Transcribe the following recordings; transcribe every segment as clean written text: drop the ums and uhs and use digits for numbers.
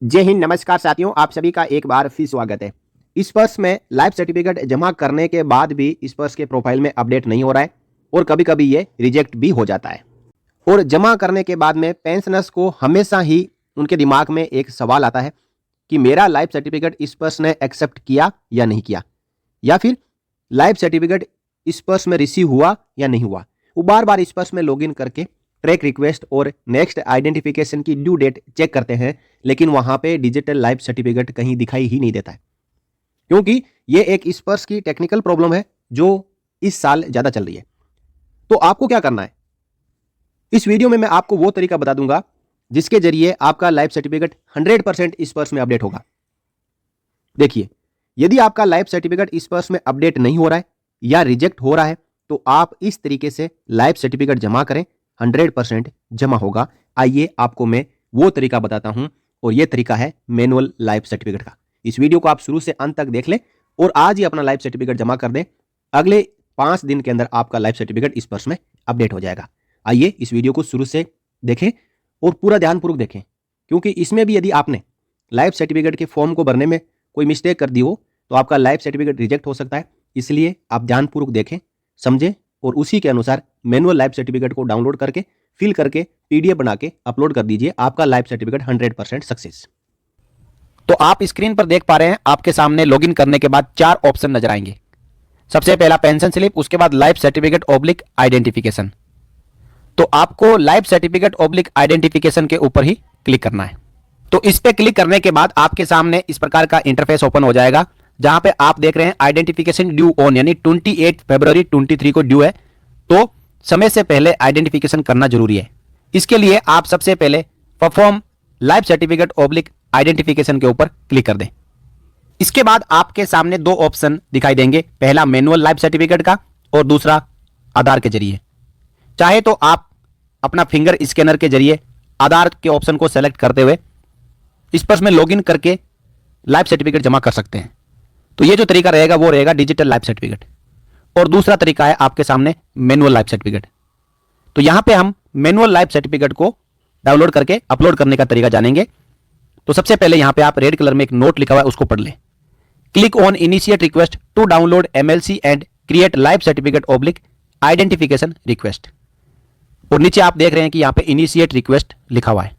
जय हिंद, नमस्कार साथियों, आप सभी का एक बार फिर स्वागत है। इस वर्ष में लाइफ सर्टिफिकेट जमा करने के बाद भी इस वर्ष के प्रोफाइल में अपडेट नहीं हो रहा है और कभी कभी ये रिजेक्ट भी हो जाता है। और जमा करने के बाद में पेंशनर्स को हमेशा ही उनके दिमाग में एक सवाल आता है कि मेरा लाइफ सर्टिफिकेट इस वर्ष ने एक्सेप्ट किया या नहीं किया, या फिर लाइफ सर्टिफिकेट इस वर्ष में रिसीव हुआ या नहीं हुआ। वो बार बार इस वर्ष में लॉगिन करके ट्रैक रिक्वेस्ट और नेक्स्ट आइडेंटिफिकेशन की ड्यू डेट चेक करते हैं, लेकिन वहां पे डिजिटल लाइफ सर्टिफिकेट कहीं दिखाई ही नहीं देता है, क्योंकि ये एक इस वर्ष की टेक्निकल प्रॉब्लम है जो इस साल ज़्यादा चल रही है। तो आपको क्या करना है, इस वीडियो में मैं आपको वो तरीका बता दूंगा जिसके जरिए आपका लाइफ सर्टिफिकेट 100% इस वर्ष में अपडेट होगा। देखिए, यदि आपका लाइफ सर्टिफिकेट इस वर्ष में अपडेट नहीं हो रहा है या रिजेक्ट हो रहा है, तो आप इस तरीके से लाइफ सर्टिफिकेट जमा करें, 100% जमा होगा। आइए आपको मैं वो तरीका बताता हूं, और ये तरीका है मैनुअल लाइफ सर्टिफिकेट का। इस वीडियो को आप शुरू से अंत तक देख लें और आज ही अपना लाइफ सर्टिफिकेट जमा कर दें। अगले 5 दिन के अंदर आपका लाइफ सर्टिफिकेट इस वर्ष में अपडेट हो जाएगा। आइए इस वीडियो को शुरू से देखें और पूरा ध्यानपूर्वक देखें, क्योंकि इसमें भी यदि आपने लाइफ सर्टिफिकेट के फॉर्म को भरने में कोई मिस्टेक कर दी हो तो आपका लाइफ सर्टिफिकेट रिजेक्ट हो सकता है। इसलिए आप ध्यानपूर्वक देखें, समझें और उसी के अनुसार मैनुअल लाइफ सर्टिफिकेट को डाउनलोड करके फिल करके पीडीएफ बना के अपलोड कर दीजिए। आपका लाइफ सर्टिफिकेट 100% सक्सेस। तो आप स्क्रीन पर देख पा रहे हैं, आपके सामने लॉगिन करने के बाद 4 ऑप्शन नजर आएंगे। सबसे पहला पेंशन स्लिप, उसके बाद लाइफ सर्टिफिकेट ऑब्लिक आइडेंटिफिकेशन। तो आपको लाइफ सर्टिफिकेट ऑब्लिक आइडेंटिफिकेशन के ऊपर ही क्लिक करना है। तो इस पे क्लिक करने के बाद आपके सामने इस प्रकार का इंटरफेस ओपन हो जाएगा, जहां पे आप देख रहे हैं आइडेंटिफिकेशन ड्यू ऑन, यानी 28 फरवरी 23 को ड्यू है, तो समय से पहले आइडेंटिफिकेशन करना जरूरी है। इसके लिए आप सबसे पहले perform life certificate oblique identification के ऊपर क्लिक कर दें। इसके बाद आपके सामने 2 ऑप्शन दिखाई देंगे, पहला मैनुअल लाइफ सर्टिफिकेट का और दूसरा आधार के जरिए। चाहे तो आप अपना फिंगर स्कैनर के जरिए आधार के ऑप्शन को सेलेक्ट करते हुए इस पर में लॉगिन करके लाइफ सर्टिफिकेट जमा कर सकते हैं। तो ये जो तरीका रहेगा वो रहेगा डिजिटल लाइफ सर्टिफिकेट, और दूसरा तरीका है आपके सामने मैनुअल लाइफ सर्टिफिकेट। तो यहां पे हम मैनुअल लाइफ सर्टिफिकेट को डाउनलोड करके अपलोड करने का तरीका जानेंगे। तो सबसे पहले यहां पे आप रेड कलर में एक नोट लिखा हुआ है, उसको पढ़ लें। Click on initiate request to download MLC and create life certificate oblique identification request. और नीचे आप देख रहे हैं कि यहां पे इनिशिएट रिक्वेस्ट लिखा हुआ है,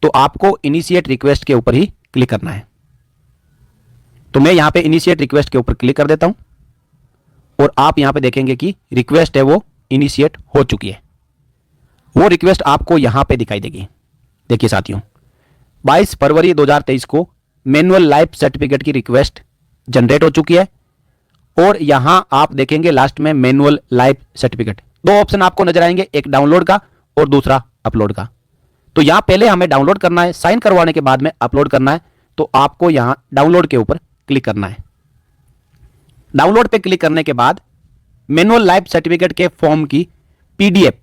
तो आपको इनिशिएट रिक्वेस्ट के ऊपर ही क्लिक करना है। तो मैं यहां पे इनिशिएट रिक्वेस्ट के ऊपर क्लिक कर देता हूं और आप यहां पे देखेंगे कि रिक्वेस्ट है वो इनिशिएट हो चुकी है। वो रिक्वेस्ट आपको यहां पे दिखाई देगी। देखिए साथियों, 22 फरवरी 2023 को मैनुअल लाइफ सर्टिफिकेट की रिक्वेस्ट जनरेट हो चुकी है, और यहां आप देखेंगे लास्ट में मैनुअल लाइफ सर्टिफिकेट। 2 ऑप्शन आपको नजर आएंगे, एक डाउनलोड का और दूसरा अपलोड का। तो यहां पहले हमें डाउनलोड करना है, साइन करवाने के बाद में अपलोड करना है। तो आपको यहां डाउनलोड के ऊपर क्लिक करना है। डाउनलोड पे क्लिक करने के बाद मैनुअल लाइफ सर्टिफिकेट के फॉर्म की पीडीएफ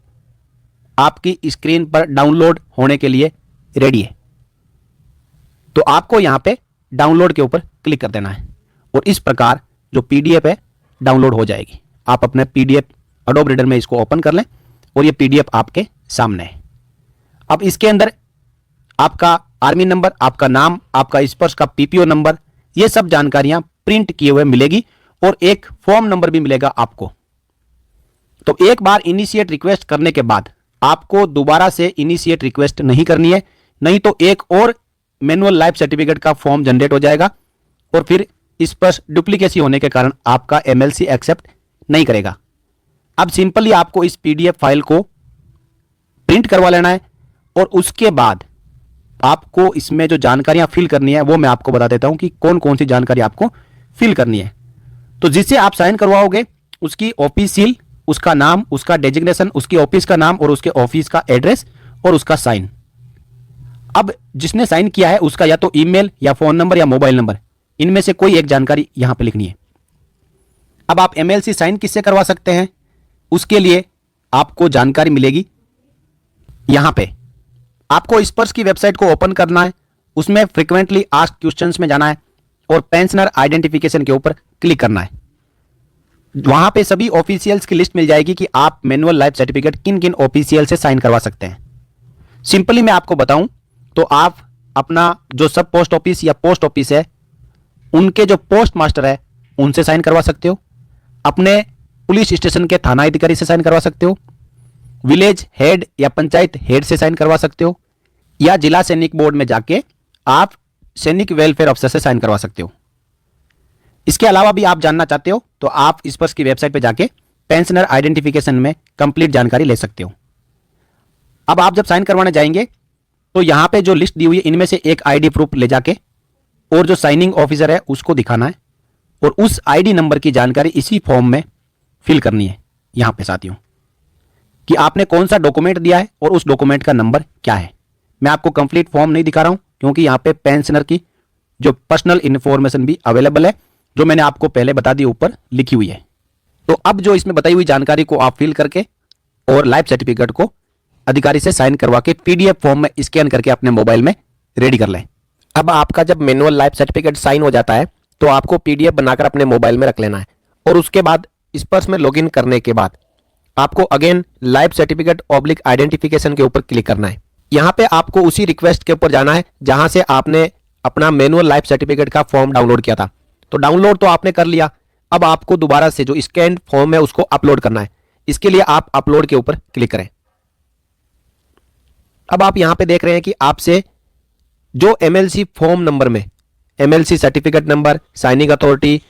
आपकी स्क्रीन पर डाउनलोड होने के लिए रेडी है। तो आपको यहां पे डाउनलोड के ऊपर क्लिक कर देना है, और इस प्रकार जो पीडीएफ है डाउनलोड हो जाएगी। आप अपने पीडीएफ एडोब रीडर में इसको ओपन कर लें और ये पीडीएफ आपके सामने है। अब इसके अंदर आपका आर्मी नंबर, आपका नाम, आपका स्पर्श का पीपीओ नंबर, ये सब जानकारियां प्रिंट किए हुए मिलेगी, और एक फॉर्म नंबर भी मिलेगा आपको। तो एक बार इनिशिएट रिक्वेस्ट करने के बाद आपको दोबारा से इनिशिएट रिक्वेस्ट नहीं करनी है, नहीं तो एक और मैनुअल लाइफ सर्टिफिकेट का फॉर्म जनरेट हो जाएगा, और फिर इस पर डुप्लीकेसी होने के कारण आपका एमएलसी एक्सेप्ट नहीं करेगा। अब सिंपली आपको इस पीडीएफ फाइल को प्रिंट करवा लेना है, और उसके बाद आपको इसमें जो जानकारियां फिल करनी है वो मैं आपको बता देता हूं कि कौन कौन सी जानकारी आपको फिल करनी है। तो जिससे आप साइन करवाओगे उसकी ऑफिस सील, उसका नाम, उसका डेजिग्नेशन, उसकी ऑफिस का नाम और उसके ऑफिस का एड्रेस और उसका साइन। अब जिसने साइन किया है उसका या तो ईमेल या फोन नंबर या मोबाइल नंबर, इनमें से कोई एक जानकारी यहां पर लिखनी है। अब आप एमएलसी साइन किससे करवा सकते हैं, उसके लिए आपको जानकारी मिलेगी यहां पे। आपको स्पर्श की वेबसाइट को ओपन करना है, उसमें फ्रीक्वेंटली आस्क्ड क्वेश्चंस में जाना है और पेंशनर आइडेंटिफिकेशन के ऊपर क्लिक करना है। वहां पे सभी ऑफिशियल्स की लिस्ट मिल जाएगी कि आप मैनुअल लाइफ सर्टिफिकेट किन किन ऑफिशियल से साइन करवा सकते हैं। सिंपली मैं आपको बताऊं तो आप अपना जो सब पोस्ट ऑफिस या पोस्ट ऑफिस है उनके जो पोस्ट मास्टर है उनसे साइन करवा सकते हो, अपने पुलिस स्टेशन के थाना अधिकारी से साइन करवा सकते हो, विलेज हेड या पंचायत हेड से साइन करवा सकते हो, या जिला सैनिक बोर्ड में जाके आप सैनिक वेलफेयर अफसर से साइन करवा सकते हो। इसके अलावा भी आप जानना चाहते हो तो आप स्पर्श की वेबसाइट पे जाके पेंशनर आइडेंटिफिकेशन में कंप्लीट जानकारी ले सकते हो। अब आप जब साइन करवाने जाएंगे तो यहां पे जो लिस्ट दी हुई है इनमें से एक आईडी प्रूफ ले जाके और जो साइनिंग ऑफिसर है उसको दिखाना है और उस आईडी नंबर की जानकारी इसी फॉर्म में फिल करनी है यहां पे साथियों, कि आपने कौन सा डॉक्यूमेंट दिया है और उस डॉक्यूमेंट का नंबर क्या है। मैं आपको कंप्लीट फॉर्म नहीं दिखा रहा हूं क्योंकि यहां पे पेंशनर की जो पर्सनल इंफॉर्मेशन भी अवेलेबल है जो मैंने आपको पहले बता दी ऊपर लिखी हुई है। तो अब जो इसमें बताई हुई जानकारी को आप फिल करके और लाइफ सर्टिफिकेट को अधिकारी से साइन करवा के पीडीएफ फॉर्म में स्कैन करके अपने मोबाइल में रेडी कर लें। अब आपका जब मैनुअल लाइफ सर्टिफिकेट साइन हो जाता है तो आपको पीडीएफ बनाकर अपने मोबाइल में रख लेना है और उसके बाद स्पर्श में लॉगिन करने के बाद आपको again life certificate oblique identification के ऊपर क्लिक करना है। यहां पे आपको उसी रिक्वेस्ट के ऊपर जाना है जहां से आपने अपना मैनुअल लाइफ सर्टिफिकेट का फॉर्म डाउनलोड किया था। तो डाउनलोड तो आपने कर लिया, अब आपको दोबारा से जो स्कैन फॉर्म है उसको अपलोड करना है। इसके लिए आप अपलोड के ऊपर क्लिक करें। अब आप यहां पे देख रहे हैं कि आपसे जो एमएलसी फॉर्म नंबर में MLC certificate number, signing authority,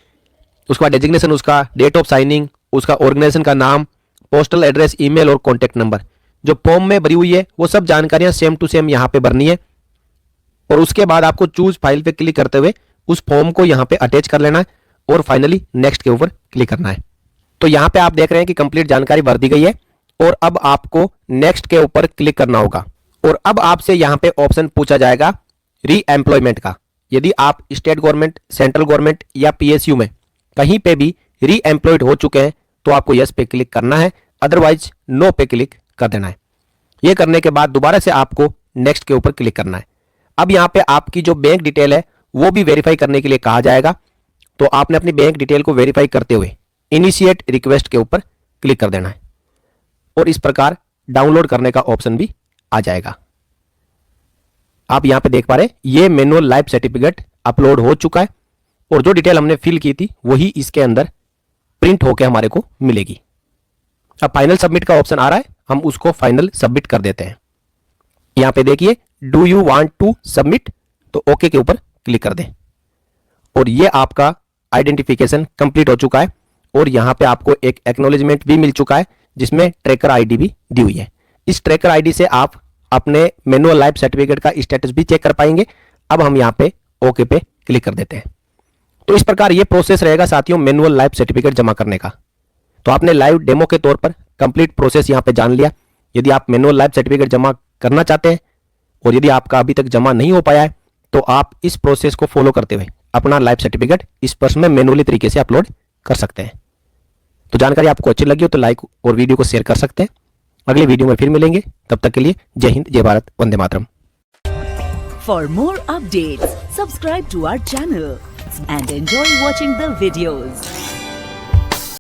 उसका डेजिग्नेशन, उसका डेट ऑफ साइनिंग, उसका ऑर्गेनाइजेशन का नाम, पोस्टल एड्रेस, ईमेल और कॉन्टेक्ट नंबर जो फॉर्म में भरी हुई है वो सब जानकारियां सेम टू सेम यहां पे भरनी है। और उसके बाद आपको चूज फाइल पे क्लिक करते हुए उस फॉर्म को यहां पे अटैच कर लेना है और फाइनली नेक्स्ट के ऊपर क्लिक करना है। तो यहां पे आप देख रहे हैं कि कंप्लीट जानकारी भर दी गई है और अब आपको नेक्स्ट के ऊपर क्लिक करना होगा। और अब आपसे यहां पे ऑप्शन पूछा जाएगा री एम्प्लॉयमेंट का। यदि आप स्टेट गवर्नमेंट, सेंट्रल गवर्नमेंट या पीएसयू में कहीं पे भी री एम्प्लॉयड हो चुके हैं तो आपको यस पे क्लिक करना है, अदरवाइज नो पे क्लिक कर देना है। यह करने के बाद दोबारा से आपको नेक्स्ट के ऊपर क्लिक करना है। अब यहां पे आपकी जो बैंक डिटेल है वो भी वेरीफाई करने के लिए कहा जाएगा। तो आपने अपनी बैंक डिटेल को वेरीफाई करते हुए इनिशिएट रिक्वेस्ट के ऊपर क्लिक कर देना है और इस प्रकार डाउनलोड करने का ऑप्शन भी आ जाएगा। आप यहां पे देख पा रहे हैं ये मैनुअल लाइफ सर्टिफिकेट अपलोड हो चुका है और जो डिटेल हमने फिल की थी वही इसके अंदर प्रिंट होकर हमारे को मिलेगी। अब फाइनल सबमिट का ऑप्शन आ रहा है, हम उसको फाइनल सबमिट कर देते हैं। यहां पे देखिए do you want to submit, तो ओके के ऊपर क्लिक कर दें और ये आपका आइडेंटिफिकेशन कंप्लीट हो चुका है और यहां पे आपको एक एक्नॉलेजमेंट भी मिल चुका है जिसमें ट्रैकर आईडी भी दी हुई है। इस ट्रैकर आईडी से आप अपने मैनुअल लाइफ सर्टिफिकेट का स्टेटस भी चेक कर पाएंगे। अब हम यहां पे ओके पे क्लिक कर देते हैं। तो इस प्रकार ये प्रोसेस रहेगा साथियों मैनुअल लाइफ सर्टिफिकेट जमा करने का। तो आपने लाइव डेमो के तौर पर कंप्लीट प्रोसेस यहां पे जान लिया। यदि आप मैनुअल लाइफ सर्टिफिकेट जमा करना चाहते हैं और यदि आपका अभी तक जमा नहीं हो पाया है तो आप इस प्रोसेस को फॉलो करते हुए अपना लाइफ सर्टिफिकेट स्पर्श में मैनुअली तरीके से अपलोड कर सकते हैं। तो जानकारी आपको अच्छी लगी हो तो लाइक और वीडियो को शेयर कर सकते हैं। अगले वीडियो में फिर मिलेंगे, तब तक के लिए जय हिंद, जय Bharat, Vande Mataram. For more updates, subscribe to our channel and enjoy watching the videos.